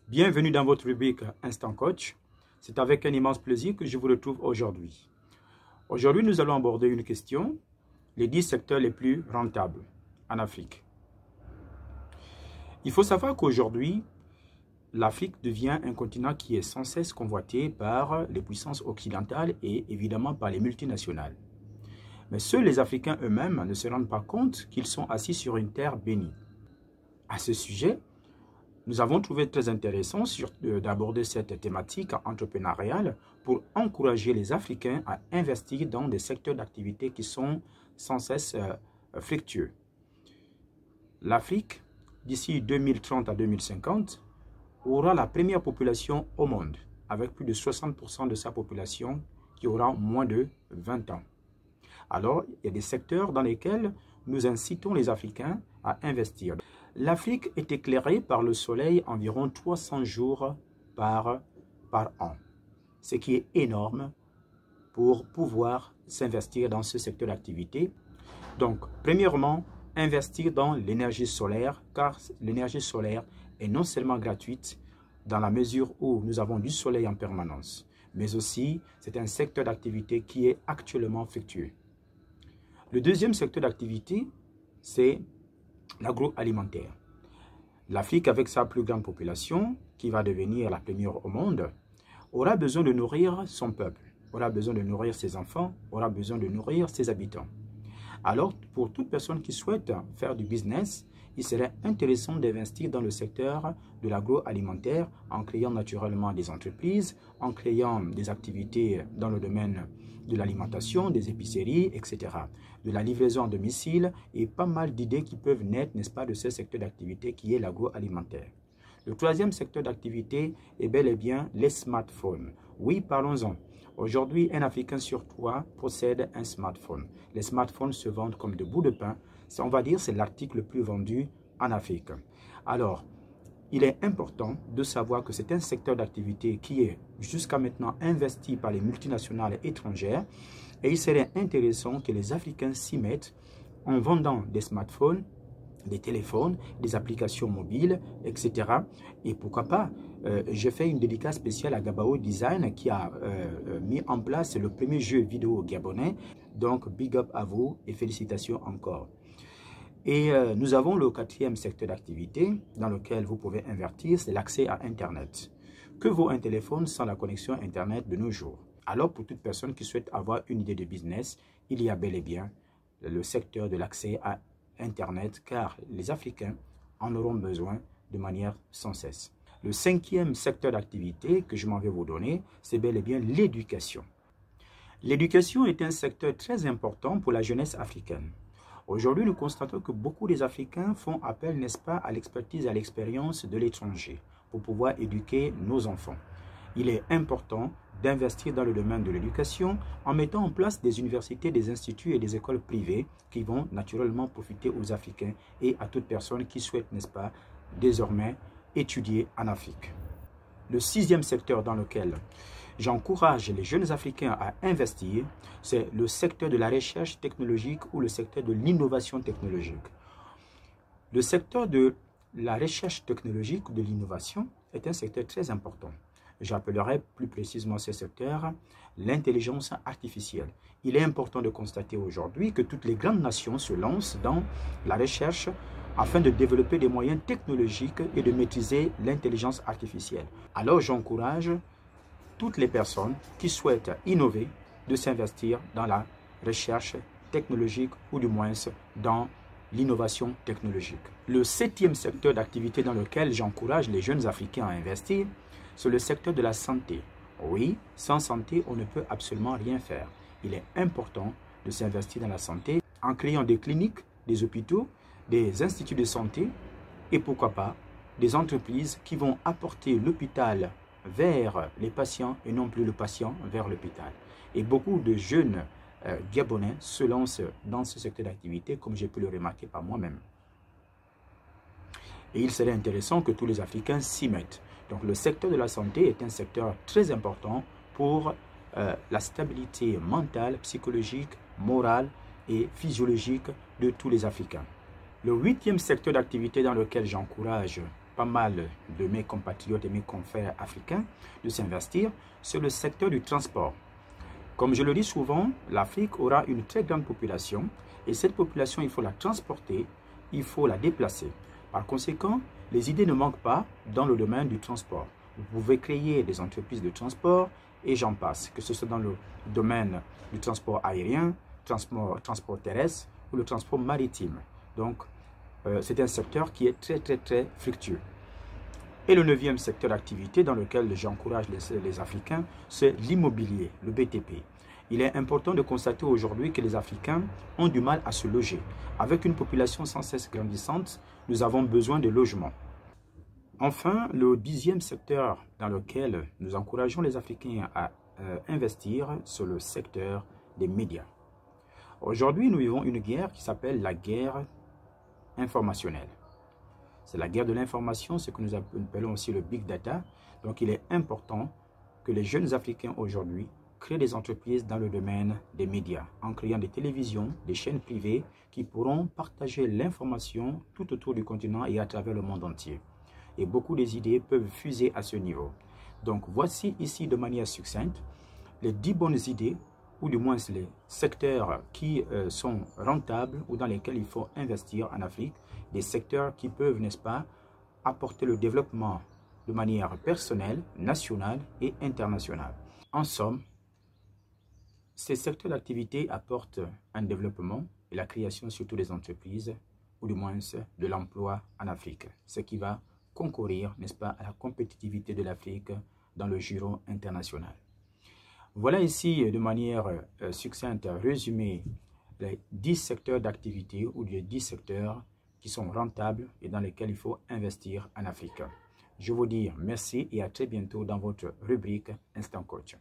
Bienvenue dans votre rubrique Instant Coach. C'est avec un immense plaisir que je vous retrouve aujourd'hui. Aujourd'hui, nous allons aborder une question, les 10 secteurs les plus rentables en Afrique. Il faut savoir qu'aujourd'hui, l'Afrique devient un continent qui est sans cesse convoité par les puissances occidentales et évidemment par les multinationales. Mais seuls les Africains eux-mêmes ne se rendent pas compte qu'ils sont assis sur une terre bénie. À ce sujet, nous avons trouvé très intéressant d'aborder cette thématique entrepreneuriale pour encourager les Africains à investir dans des secteurs d'activité qui sont sans cesse fructueux. L'Afrique, d'ici 2030 à 2050, aura la première population au monde, avec plus de 60% de sa population qui aura moins de 20 ans. Alors, il y a des secteurs dans lesquels nous incitons les Africains à investir. L'Afrique est éclairée par le soleil environ 300 jours par an, ce qui est énorme pour pouvoir s'investir dans ce secteur d'activité. Donc, premièrement, investir dans l'énergie solaire, car l'énergie solaire est non seulement gratuite dans la mesure où nous avons du soleil en permanence, mais aussi c'est un secteur d'activité qui est actuellement fructueux. Le deuxième secteur d'activité, c'est l'agroalimentaire. L'Afrique, avec sa plus grande population, qui va devenir la première au monde, aura besoin de nourrir son peuple, aura besoin de nourrir ses enfants, aura besoin de nourrir ses habitants. Alors, pour toute personne qui souhaite faire du business, il serait intéressant d'investir dans le secteur de l'agroalimentaire en créant naturellement des entreprises, en créant des activités dans le domaine de l'alimentation, des épiceries, etc. De la livraison à domicile et pas mal d'idées qui peuvent naître, n'est-ce pas, de ce secteur d'activité qui est l'agroalimentaire. Le troisième secteur d'activité est bel et bien les smartphones. Oui, parlons-en. Aujourd'hui, un Africain sur 3 possède un smartphone. Les smartphones se vendent comme de bouts de pain. On va dire que c'est l'article le plus vendu en Afrique. Alors, il est important de savoir que c'est un secteur d'activité qui est jusqu'à maintenant investi par les multinationales étrangères et il serait intéressant que les Africains s'y mettent en vendant des smartphones, des téléphones, des applications mobiles, etc. Et pourquoi pas, j'ai fait une dédicace spéciale à Gabao Design qui a mis en place le premier jeu vidéo gabonais. Donc, big up à vous et félicitations encore. Et nous avons le quatrième secteur d'activité dans lequel vous pouvez investir, c'est l'accès à Internet. Que vaut un téléphone sans la connexion Internet de nos jours? Alors, pour toute personne qui souhaite avoir une idée de business, il y a bel et bien le secteur de l'accès à Internet, car les Africains en auront besoin de manière sans cesse. Le cinquième secteur d'activité que je m'en vais vous donner, c'est bel et bien l'éducation. L'éducation est un secteur très important pour la jeunesse africaine. Aujourd'hui, nous constatons que beaucoup des Africains font appel, n'est-ce pas, à l'expertise et à l'expérience de l'étranger pour pouvoir éduquer nos enfants. Il est important d'investir dans le domaine de l'éducation en mettant en place des universités, des instituts et des écoles privées qui vont naturellement profiter aux Africains et à toute personne qui souhaite, n'est-ce pas, désormais étudier en Afrique. Le sixième secteur dans lequel j'encourage les jeunes Africains à investir, c'est le secteur de la recherche technologique ou le secteur de l'innovation technologique. Le secteur de la recherche technologique ou de l'innovation est un secteur très important. J'appellerai plus précisément ce secteur l'intelligence artificielle. Il est important de constater aujourd'hui que toutes les grandes nations se lancent dans la recherche afin de développer des moyens technologiques et de maîtriser l'intelligence artificielle. Alors j'encourage toutes les personnes qui souhaitent innover de s'investir dans la recherche technologique ou du moins dans l'innovation technologique. Le septième secteur d'activité dans lequel j'encourage les jeunes Africains à investir, c'est le secteur de la santé. Oui, sans santé, on ne peut absolument rien faire. Il est important de s'investir dans la santé en créant des cliniques, des hôpitaux, des instituts de santé et pourquoi pas des entreprises qui vont apporter l'hôpital vers les patients et non plus le patient vers l'hôpital. Et beaucoup de jeunes Gabonais se lancent dans ce secteur d'activité comme j'ai pu le remarquer par moi-même. Et il serait intéressant que tous les Africains s'y mettent. Donc le secteur de la santé est un secteur très important pour la stabilité mentale, psychologique, morale et physiologique de tous les Africains. Le huitième secteur d'activité dans lequel j'encourage pas mal de mes compatriotes et mes confrères africains de s'investir, c'est le secteur du transport. Comme je le dis souvent, l'Afrique aura une très grande population et cette population, il faut la transporter, il faut la déplacer. Par conséquent, les idées ne manquent pas dans le domaine du transport. Vous pouvez créer des entreprises de transport et j'en passe, que ce soit dans le domaine du transport aérien, transport terrestre ou le transport maritime. Donc, c'est un secteur qui est très fructueux. Et le 9e secteur d'activité dans lequel j'encourage les Africains, c'est l'immobilier, le BTP. Il est important de constater aujourd'hui que les Africains ont du mal à se loger. Avec une population sans cesse grandissante, nous avons besoin de logements. Enfin, le 10e secteur dans lequel nous encourageons les Africains à investir, c'est le secteur des médias. Aujourd'hui, nous vivons une guerre qui s'appelle la guerre informationnelle. C'est la guerre de l'information, ce que nous appelons aussi le big data. Donc, il est important que les jeunes Africains aujourd'hui créent des entreprises dans le domaine des médias, en créant des télévisions, des chaînes privées qui pourront partager l'information tout autour du continent et à travers le monde entier. Et beaucoup des idées peuvent fuser à ce niveau. Donc, voici ici de manière succincte les 10 bonnes idées ou du moins les secteurs qui sont rentables ou dans lesquels il faut investir en Afrique, des secteurs qui peuvent, n'est-ce pas, apporter le développement de manière personnelle, nationale et internationale. En somme, ces secteurs d'activité apportent un développement et la création surtout des entreprises ou du moins de l'emploi en Afrique, ce qui va concourir, n'est-ce pas, à la compétitivité de l'Afrique dans le giron international. Voilà ici de manière succincte résumé les 10 secteurs d'activité ou les 10 secteurs qui sont rentables et dans lesquels il faut investir en Afrique. Je vous dis merci et à très bientôt dans votre rubrique Instant Coach.